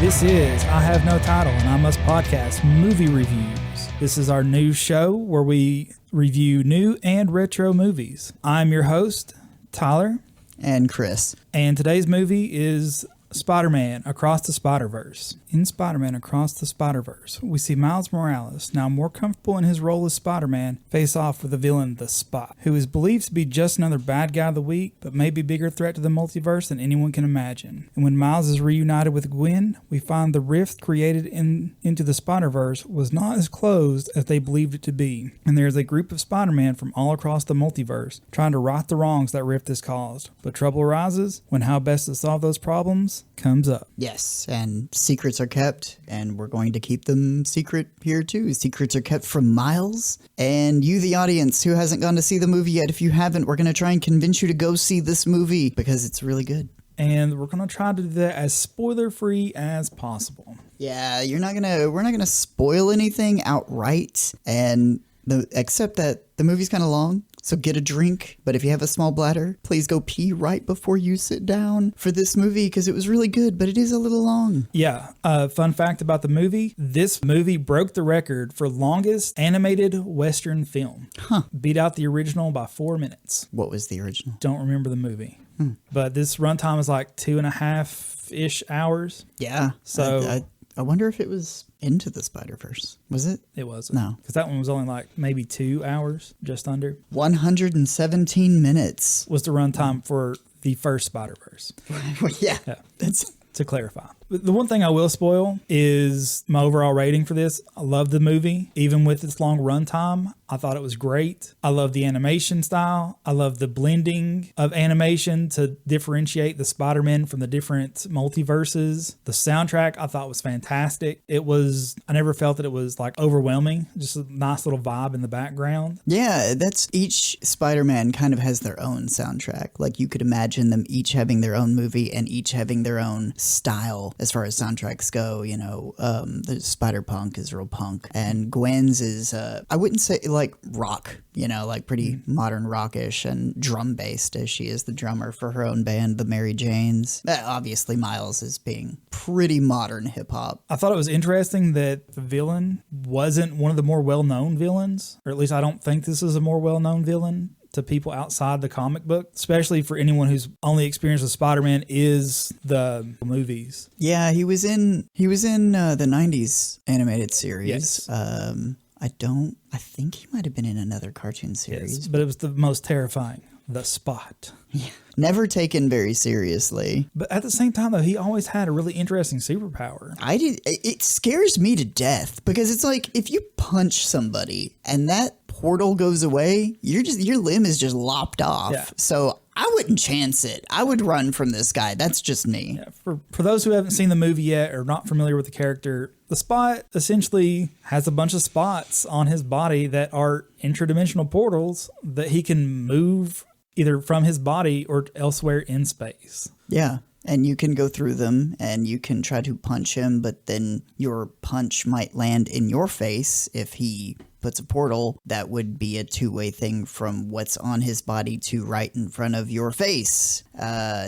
This is I Have No Title and I Must Podcast movie reviews. This is our new show where we review new and retro movies. I'm your host, Tyler. And Chris. And today's movie is Spider-Man Across the Spider-Verse. In Spider-Man Across the Spider-Verse, we see Miles Morales, now more comfortable in his role as Spider-Man, face off with the villain The Spot, who is believed to be just another bad guy of the week, but may be a bigger threat to the multiverse than anyone can imagine. And when Miles is reunited with Gwen, we find the rift created into the Spider-Verse was not as closed as they believed it to be. And there is a group of Spider-Man from all across the multiverse trying to right the wrongs that rift has caused. But trouble arises when how best to solve those problems comes up. Yes, and secrets are kept, and we're going to keep them secret here too. Secrets are kept from Miles, and you, the audience, who hasn't gone to see the movie yet. If you haven't, we're going to try and convince you to go see this movie because it's really good. And we're going to try to do that as spoiler-free as possible. Yeah, we're not gonna spoil anything outright, and except that the movie's kind of long. So get a drink, but if you have a small bladder, please go pee right before you sit down for this movie because it was really good, but it is a little long. Yeah, fun fact about the movie, this movie broke the record for longest animated Western film. Beat out the original by 4 minutes. What was the original? Don't remember the movie. But this runtime is like 2.5-ish hours. Yeah. So I wonder if it was Into the Spider-Verse. Was it? It wasn't. No. Because that one was only like maybe 2 hours, just under. 117 minutes. Was the runtime for the first Spider-Verse. Well, yeah. That's to clarify. But the one thing I will spoil is my overall rating for this. I love the movie, even with its long runtime. I thought it was great. I love the animation style. I love the blending of animation to differentiate the Spider-Man from the different multiverses. The soundtrack I thought was fantastic. I never felt that it was like overwhelming. Just a nice little vibe in the background. Yeah, each Spider-Man kind of has their own soundtrack. Like you could imagine them each having their own movie and each having their own style as far as soundtracks go. You know, the Spider-Punk is real punk, and Gwen's is I wouldn't say like rock, you know, like pretty modern rockish and drum based, as she is the drummer for her own band, the Mary Janes. Obviously, Miles is being pretty modern hip hop. I thought it was interesting that the villain wasn't one of the more well-known villains, or at least I don't think this is a more well-known villain to people outside the comic book, especially for anyone who's only experienced with Spider-Man is the movies. Yeah, he was in the 90s animated series. Yes. I think he might have been in another cartoon series. Yes, but it was the most terrifying. The Spot. Yeah. Never taken very seriously. But at the same time, though, he always had a really interesting superpower. It scares me to death because it's like if you punch somebody and that portal goes away, your limb is just lopped off. Yeah. So I wouldn't chance it. I would run from this guy. That's just me. Yeah, for those who haven't seen the movie yet or not familiar with the character, the Spot essentially has a bunch of spots on his body that are interdimensional portals that he can move either from his body or elsewhere in space. Yeah. And you can go through them and you can try to punch him, but then your punch might land in your face if he puts a portal. That would be a two-way thing from what's on his body to right in front of your face.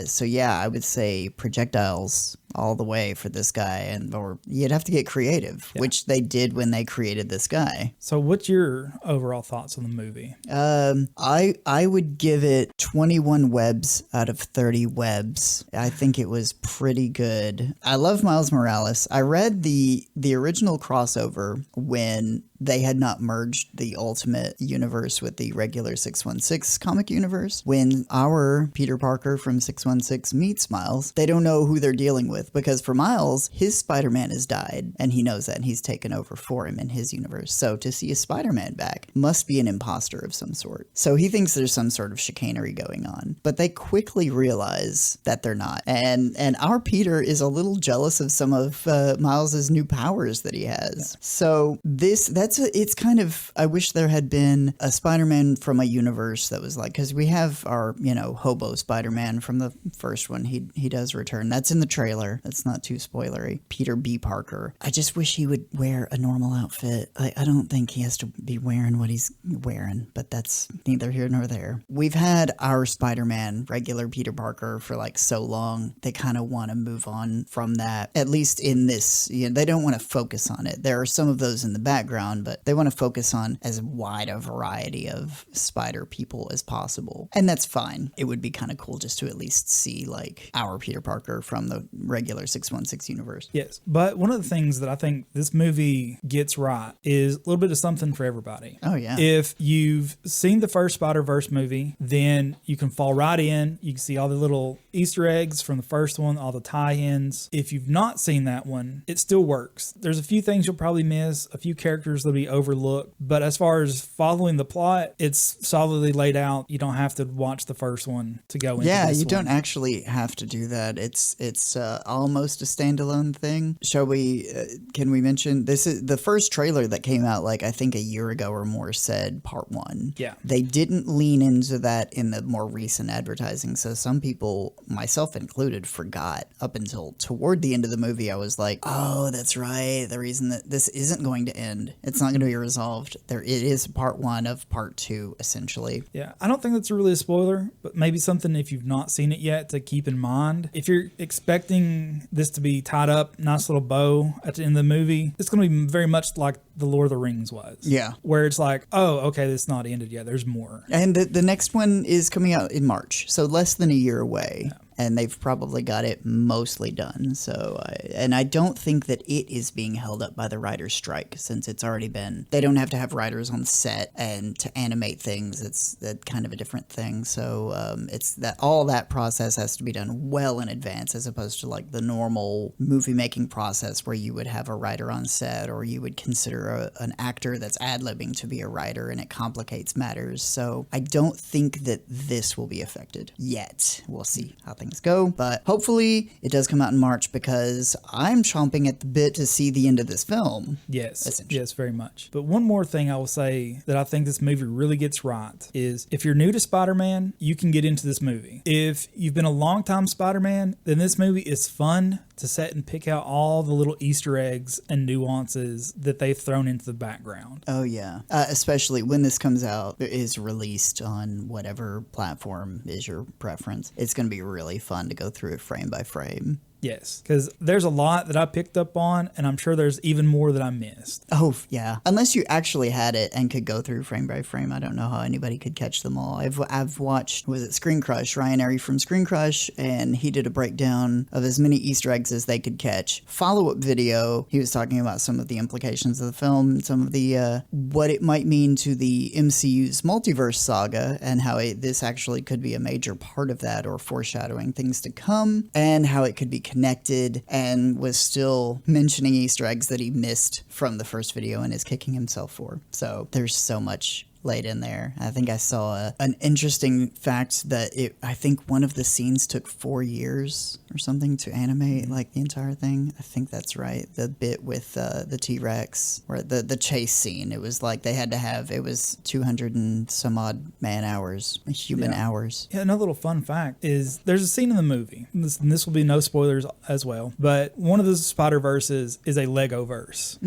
So yeah, I would say projectiles all the way for this guy, or you'd have to get creative, which they did when they created this guy. So what's your overall thoughts on the movie? I would give it 21 webs out of 30 webs. I think it was pretty good. I love Miles Morales. I read the original crossover when they had not merged the Ultimate Universe with the regular 616 comic universe. When our Peter Parker from 616 meets Miles, they don't know who they're dealing with because for Miles, his Spider-Man has died and he knows that and he's taken over for him in his universe. So to see a Spider-Man back must be an imposter of some sort. So he thinks there's some sort of chicanery going on, but they quickly realize that they're not. And our Peter is a little jealous of some of Miles's new powers that he has. Yeah. So it's kind of, I wish there had been a Spider-Man from a universe that was like, because we have our, hobo Spider-Man from the first one. He does return. That's in the trailer. spoiler. It's not too spoilery. Peter B. Parker. I just wish he would wear a normal outfit. I don't think he has to be wearing what he's wearing, but that's neither here nor there. We've had our Spider-Man, regular Peter Parker, for like so long. They kind of want to move on from that, at least in this. They don't want to focus on it. There are some of those in the background, but they want to focus on as wide a variety of spider people as possible. And that's fine. It would be kind of cool just to at least see like our Peter Parker from the regular 616 universe. Yes, but one of the things that I think this movie gets right is a little bit of something for everybody. Oh, yeah. If you've seen the first Spider-Verse movie, then you can fall right in. You can see all the little Easter eggs from the first one, all the tie-ins. If you've not seen that one, it still works. There's a few things you'll probably miss, a few characters that'll be overlooked, but as far as following the plot, it's solidly laid out. You don't have to watch the first one to go into this you one. don't actually have to do that. It's almost a standalone thing. Shall we? Can we mention this is the first trailer that came out like I think a year ago or more said part 1. Yeah. They didn't lean into that in the more recent advertising, so some people, myself included, forgot up until toward the end of the movie. I was like, oh, that's right. The reason that this isn't going to end, it's not going to be resolved. It is part 1 of part 2, essentially. Yeah, I don't think that's really a spoiler, but maybe something if you've not seen it yet to keep in mind. If you're expecting this to be tied up, nice little bow at the end of the movie, it's going to be very much like the Lord of the Rings was. Yeah. Where it's like, oh, okay, this is not ended yet. There's more. And the next one is coming out in March, so less than a year away. Yeah. And they've probably got it mostly done. So, I don't think that it is being held up by the writer's strike since it's already been. They don't have to have writers on set and to animate things. It's that kind of a different thing. So, it's that all that process has to be done well in advance, as opposed to like the normal movie making process where you would have a writer on set, or you would consider an actor that's ad-libbing to be a writer, and it complicates matters. So, I don't think that this will be affected yet. We'll see how things go, but hopefully it does come out in March, because I'm chomping at the bit to see the end of this film. Yes, very much. But one more thing I will say that I think this movie really gets right is if you're new to Spider-Man, you can get into this movie. If you've been a long time Spider-Man, then this movie is fun to set and pick out all the little Easter eggs and nuances that they've thrown into the background. Oh, yeah. Especially when this comes out, is released on whatever platform is your preference. It's going to be really fun to go through it frame by frame. Yes, because there's a lot that I picked up on, and I'm sure there's even more that I missed. Oh, yeah. Unless you actually had it and could go through frame by frame, I don't know how anybody could catch them all. I've watched, was it Screen Crush, Ryan Airy from Screen Crush, and he did a breakdown of as many Easter eggs as they could catch. Follow-up video, he was talking about some of the implications of the film, some of the, what it might mean to the MCU's multiverse saga, and how this actually could be a major part of that, or foreshadowing things to come, and how it could be connected, and was still mentioning Easter eggs that he missed from the first video and is kicking himself for. So there's so much laid in there. I think I saw an interesting fact that I think one of the scenes took 4 years or something to animate, like the entire thing. I think that's right. The bit with the T-Rex, or the chase scene, it was like they had to have, it was 200 and some odd man hours, human hours. Yeah, another little fun fact is there's a scene in the movie, and this will be no spoilers as well, but one of the Spider-Verses is a Lego verse.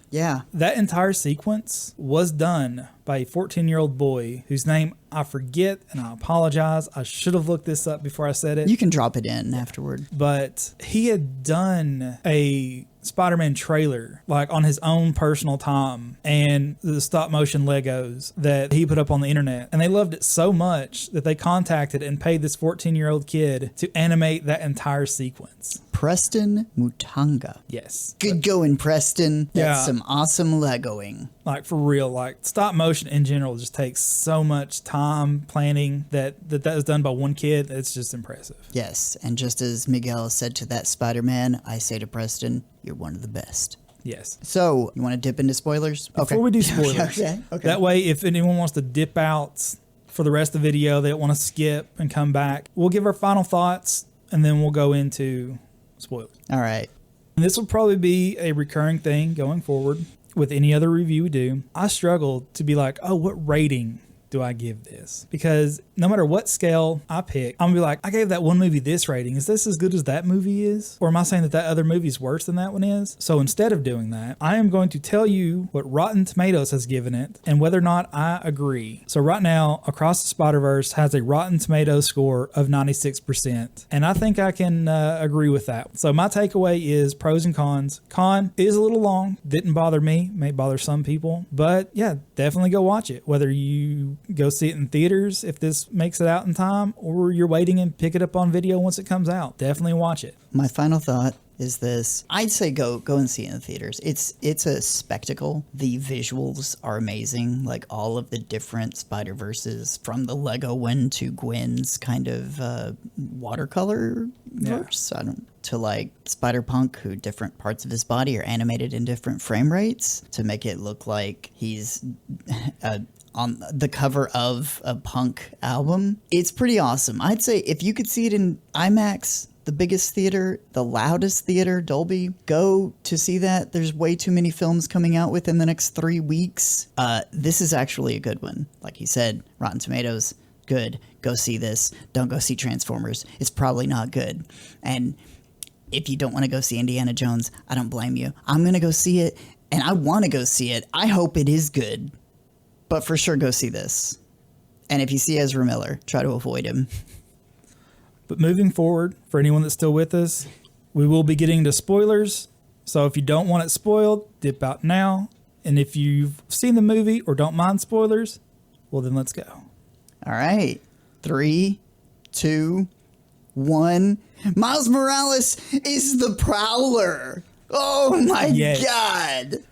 Yeah. That entire sequence was done by a 14-year-old boy whose name I forget, and I apologize. I should have looked this up before I said it. You can drop it in afterward. But he had done a Spider-Man trailer like on his own personal time, and the stop motion Legos that he put up on the internet, and they loved it so much that they contacted and paid this 14-year-old kid to animate that entire sequence. Preston Mutanga. Yes. Good going, Preston. That's Yeah. some awesome Legoing. Like, for real, like stop motion in general just takes so much time planning that was done by one kid. It's just impressive. Yes, and just as Miguel said to that Spider-Man, I say to Preston, you're one of the best. Yes. So, you want to dip into spoilers? Before we do spoilers, Okay. that way if anyone wants to dip out for the rest of the video, they don't want to skip and come back, we'll give our final thoughts, and then we'll go into spoilers. All right. And this will probably be a recurring thing going forward with any other review we do. I struggle to be like, oh, what rating do I give this? Because no matter what scale I pick, I'm gonna be like, I gave that one movie this rating. Is this as good as that movie is? Or am I saying that that other movie is worse than that one is? So instead of doing that, I am going to tell you what Rotten Tomatoes has given it and whether or not I agree. So right now, Across the Spider-Verse has a Rotten Tomatoes score of 96%. And I think I can agree with that. So my takeaway is pros and cons. Con is a little long. Didn't bother me. May bother some people. But yeah, definitely go watch it. Whether you go see it in theaters if this makes it out in time, or you're waiting and pick it up on video once it comes out. Definitely watch it. My final thought is this. I'd say go and see it in theaters. It's a spectacle. The visuals are amazing. Like all of the different Spider-Verses, from the Lego one to Gwen's kind of watercolor verse. To like Spider-Punk, who different parts of his body are animated in different frame rates to make it look like he's on the cover of a Punk album. It's pretty awesome. I'd say if you could see it in IMAX, the biggest theater, the loudest theater, Dolby, go to see that. There's way too many films coming out within the next 3 weeks. This is actually a good one. Like he said, Rotten Tomatoes, good. Go see this. Don't go see Transformers. It's probably not good. And if you don't want to go see Indiana Jones, I don't blame you. I'm going to go see it, and I want to go see it. I hope it is good. But for sure, go see this. And if you see Ezra Miller, try to avoid him. But moving forward, for anyone that's still with us, we will be getting to spoilers. So if you don't want it spoiled, dip out now. And if you've seen the movie or don't mind spoilers, well, then let's go. All right. 3, 2, 1. Miles Morales is the Prowler. Oh my God.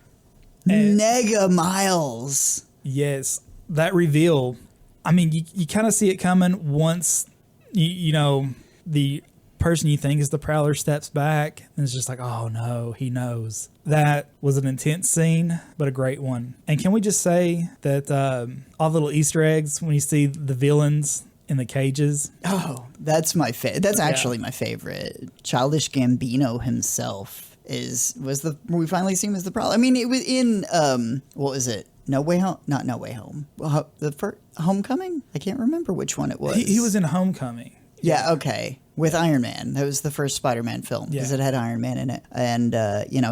Nega Miles. Yes. That reveal. I mean, you kind of see it coming once, you know, the person you think is the Prowler steps back, and it's just like, oh no, he knows. That was an intense scene, but a great one. And can we just say that all the little Easter eggs when you see the villains in the cages? Oh, that's my favorite. That's actually my favorite. Childish Gambino himself we finally see him as the Prowler. I mean, it was in what was it? No Way Home? Not No Way Home. The first Homecoming? I can't remember which one it was. He was in Homecoming. Yeah, okay. With Iron Man. That was the first Spider-Man film because it had Iron Man in it. And,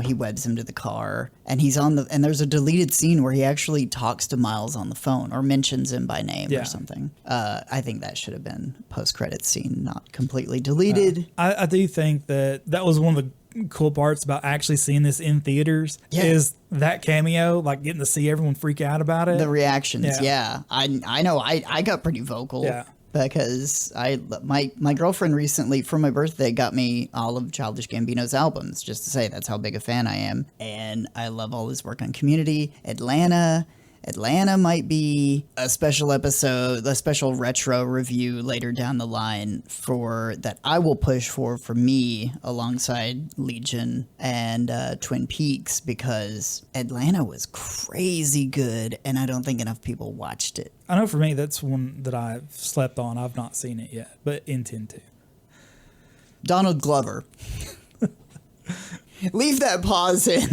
he webs him to the car. And and there's a deleted scene where he actually talks to Miles on the phone or mentions him by name or something. I think that should have been post-credits scene, not completely deleted. I do think that was one of the cool parts about actually seeing this in theaters is that cameo, like getting to see everyone freak out about it. The reactions, I know. I got pretty vocal because my girlfriend recently for my birthday got me all of Childish Gambino's albums just to say that's how big a fan I am, and I love all his work on Community. Atlanta might be a special episode, a special retro review later down the line that I will push for me alongside Legion and Twin Peaks, because Atlanta was crazy good and I don't think enough people watched it. I know for me that's one that I've slept on. I've not seen it yet, but intend to. Donald Glover. Leave that pause in.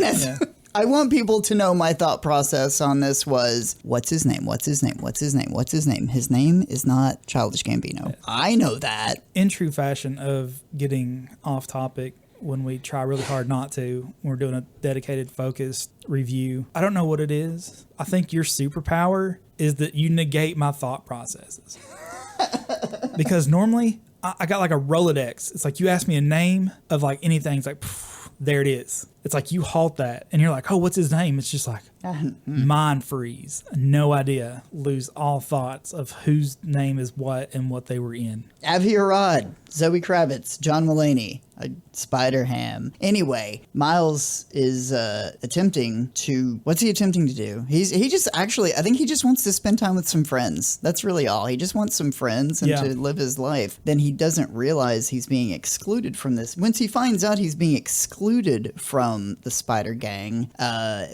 I want people to know my thought process on this was, what's his name? What's his name? What's his name? What's his name? His name is not Childish Gambino. Yeah. I know that. In true fashion of getting off topic when we try really hard not to, we're doing a dedicated, focused review. I don't know what it is. I think your superpower is that you negate my thought processes. Because normally I got like a Rolodex. It's like you ask me a name of like anything. It's like, there it is. It's like you halt that and you're like, oh, what's his name? It's just like mind freeze. No idea. Lose all thoughts of whose name is what and what they were in. Avi Arad, Zoe Kravitz, John Mulaney, Spider-Ham. Anyway, Miles is attempting to... What's he attempting to do? He just actually... I think he just wants to spend time with some friends. That's really all. He just wants some friends and to live his life. Then he doesn't realize he's being excluded from this. Once he finds out he's being excluded from the Spider Gang,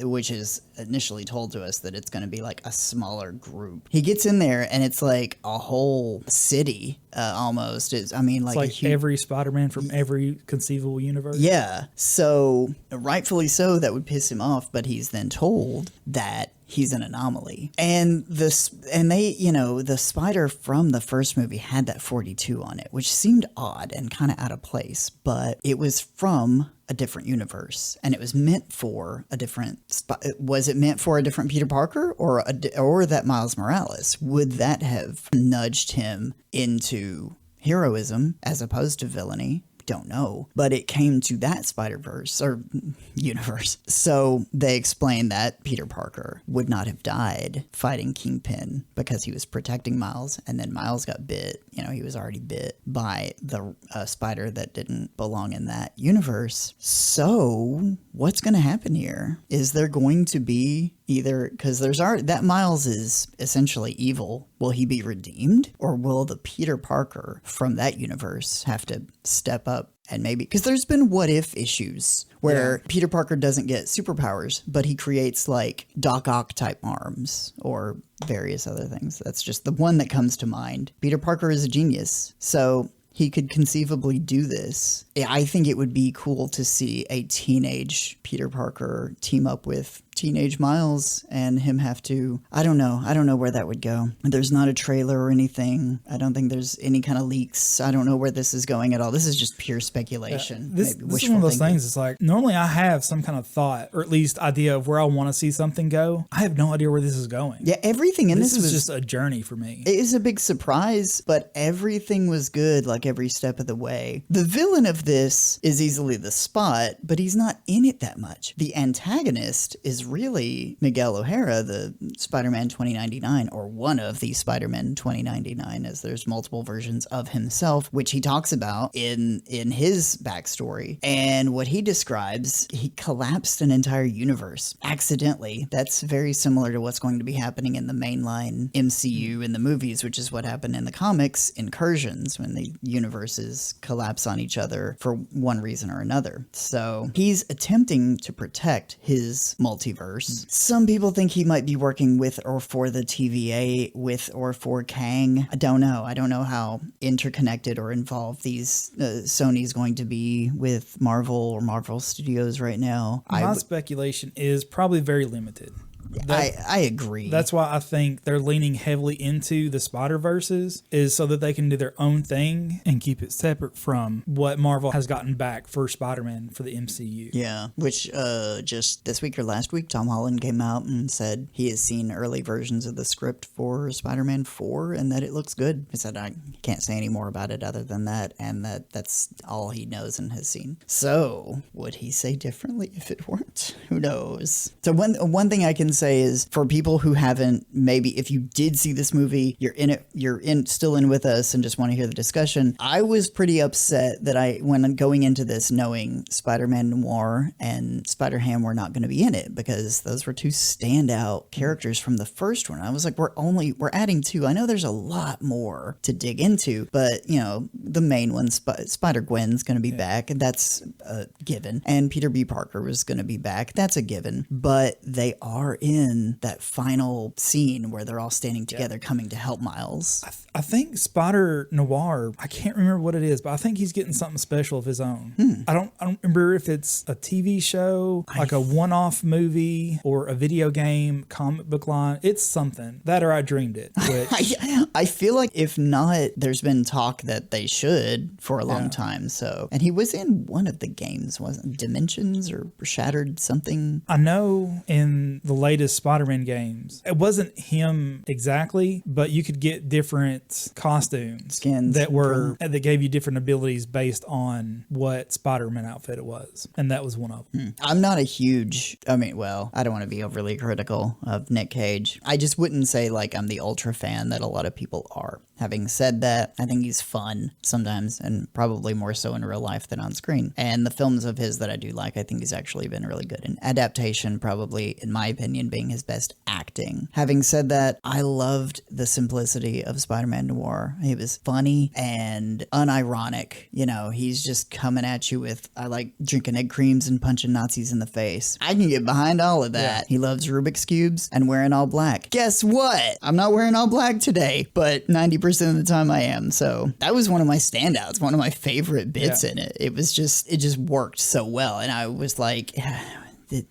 which is initially told to us that it's going to be like a smaller group. He gets in there and it's like a whole city almost. It's like every Spider-Man from every conceivable universe. Yeah. So rightfully so, that would piss him off, but he's then told that he's an anomaly. And they, the spider from the first movie had that 42 on it, which seemed odd and kind of out of place, but it was from a different universe, and it was meant for a different was it meant for a different Peter Parker or that Miles Morales? Would that have nudged him into heroism as opposed to villainy? Don't know, but it came to that Spider-Verse or universe. So they explained that Peter Parker would not have died fighting Kingpin because he was protecting Miles, and then Miles got bit. He was already bit by the spider that didn't belong in that universe. So what's going to happen here? Is there going to be either, because that Miles is essentially evil, will he be redeemed, or will the Peter Parker from that universe have to step up and maybe, because there's been what if issues where Peter Parker doesn't get superpowers, but he creates like Doc Ock type arms or various other things. That's just the one that comes to mind. Peter Parker is a genius, so he could conceivably do this. I think it would be cool to see a teenage Peter Parker team up with teenage Miles and him have to, I don't know where that would go. There's not a trailer or anything. I don't think there's any kind of leaks. I don't know where this is going at all. This is just pure speculation. This is one of those things. It's like, normally I have some kind of thought or at least idea of where I want to see something go. I have no idea where this is going. Yeah, everything in this was just a journey for me. It is a big surprise, but everything was good like every step of the way. The villain of this is easily the Spot, but he's not in it that much. The antagonist is really Miguel O'Hara, the Spider-Man 2099, or one of the Spider-Man 2099, as there's multiple versions of himself, which he talks about in his backstory. And what he describes, he collapsed an entire universe accidentally. That's very similar to what's going to be happening in the mainline MCU in the movies, which is what happened in the comics, Incursions, when the universes collapse on each other for one reason or another. So he's attempting to protect his multiverse. Some people think he might be working with or for the TVA, with or for Kang. I don't know. I don't know how interconnected or involved these Sony's going to be with Marvel or Marvel Studios right now. My speculation is probably very limited. I agree. That's why I think they're leaning heavily into the Spider-Verses, is so that they can do their own thing and keep it separate from what Marvel has gotten back for Spider-Man for the MCU. Yeah, which just this week or last week, Tom Holland came out and said he has seen early versions of the script for Spider-Man 4 and that it looks good. He said, I can't say any more about it other than that, and that's all he knows and has seen. So, would he say differently if it weren't? Who knows? So one thing I can say is, for people who haven't, maybe if you did see this movie, you're still in with us and just want to hear the discussion. I was pretty upset that when going into this knowing Spider-Man Noir and Spider-Ham were not going to be in it, because those were two standout characters from the first one. I was like, we're adding two. I know there's a lot more to dig into, but the main one, Spider-Gwen's going to be back, and that's a given. And Peter B. Parker was going to be back. That's a given. But they are in that final scene where they're all standing together coming to help Miles. I think Spider-Noir, I can't remember what it is, but I think he's getting something special of his own. I don't remember if it's a TV show, like a one-off movie, or a video game, comic book line. It's something. That or I dreamed it. Which I feel like if not, there's been talk that they should for a long time. So, and he was in one of the games, wasn't Dimensions or Shattered something? I know in the latest Spider-Man games, it wasn't him exactly, but you could get different costumes, skins that gave you different abilities based on what Spider-Man outfit it was, and that was one of them. I'm not a huge, I don't want to be overly critical of Nick Cage. I just wouldn't say like I'm the ultra fan that a lot of people are. Having said that, I think he's fun sometimes, and probably more so in real life than on screen. And the films of his that I do like, I think he's actually been really good in. Adaptation, probably, in my opinion, being his best acting. Having said that, I loved the simplicity of Spider-Man Noir. He was funny and unironic. He's just coming at you with, I like drinking egg creams and punching Nazis in the face. I can get behind all of that. Yeah. He loves Rubik's Cubes and wearing all black. Guess what? I'm not wearing all black today, but 90% of the time I am. So that was one of my standouts, one of my favorite bits in it. It just worked so well. And I was like,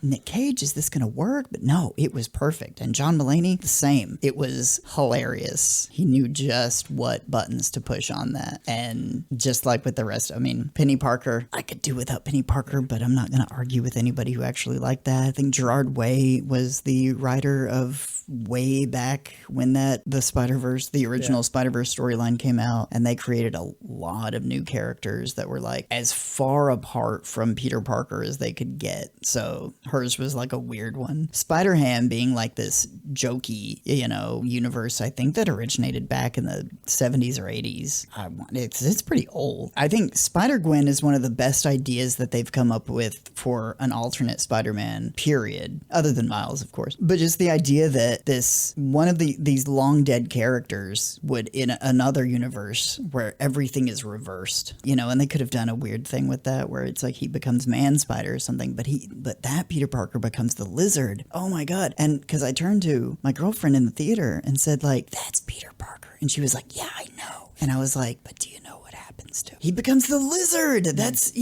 Nick Cage, is this going to work? But no, it was perfect. And John Mulaney, the same. It was hilarious. He knew just what buttons to push on that. And just like with the rest, I mean, Penny Parker, I could do without Penny Parker, but I'm not going to argue with anybody who actually liked that. I think Gerard Way was the writer of way back when the Spider-Verse, the original Spider-Verse storyline came out, and they created a lot of new characters that were like as far apart from Peter Parker as they could get. So hers was like a weird one. Spider-Ham being like this jokey, universe, I think that originated back in the 70s or 80s. It's pretty old. I think Spider-Gwen is one of the best ideas that they've come up with for an alternate Spider-Man, period. Other than Miles, of course. But just the idea that these long dead characters would, in another universe where everything is reversed, and they could have done a weird thing with that where it's like he becomes Man Spider or something, but that Peter Parker becomes the Lizard. Oh my God. And because I turned to my girlfriend in the theater and said, like, that's Peter Parker. And she was like, yeah, I know. And I was like, but do you know what happens to him? He becomes the Lizard. That's,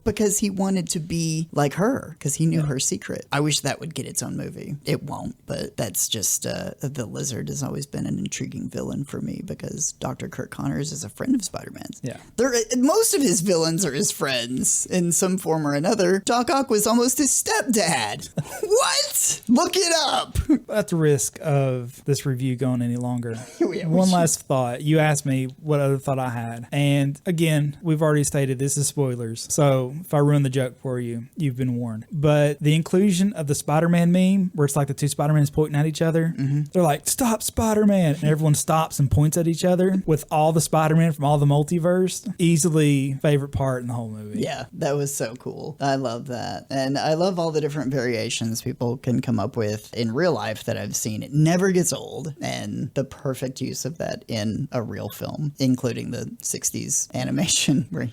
because he wanted to be like her, because he knew her secret. I wish that would get its own movie. It won't, but that's just, the Lizard has always been an intriguing villain for me because Dr. Kirk Connors is a friend of Spider-Man's. Yeah. Most of his villains are his friends in some form or another. Doc Ock was almost his stepdad. What? Look it up. At the risk of this review going any longer, Yeah, one last thought. You asked me what other thought I had. And again, we've already stated this is spoilers. So if I ruin the joke for you, you've been warned. But the inclusion of the Spider-Man meme, where it's like the two Spider-Mans pointing at each other, they're like, stop Spider-Man. And everyone stops and points at each other with all the Spider-Man from all the multiverse. Easily favorite part in the whole movie. Yeah, that was so cool. I love that. And I love all the different variations people can come up with in real life that I've seen. It never gets old. And the perfect use of that in a real film, including the 60s animation where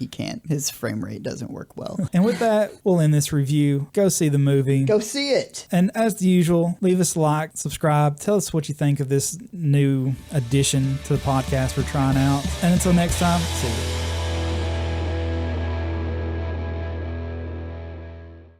his frame rate doesn't work well. And with that, we'll end this review. Go see the movie. Go see it. And as usual, leave us a like, subscribe, tell us what you think of this new addition to the podcast we're trying out. And until next time, see you.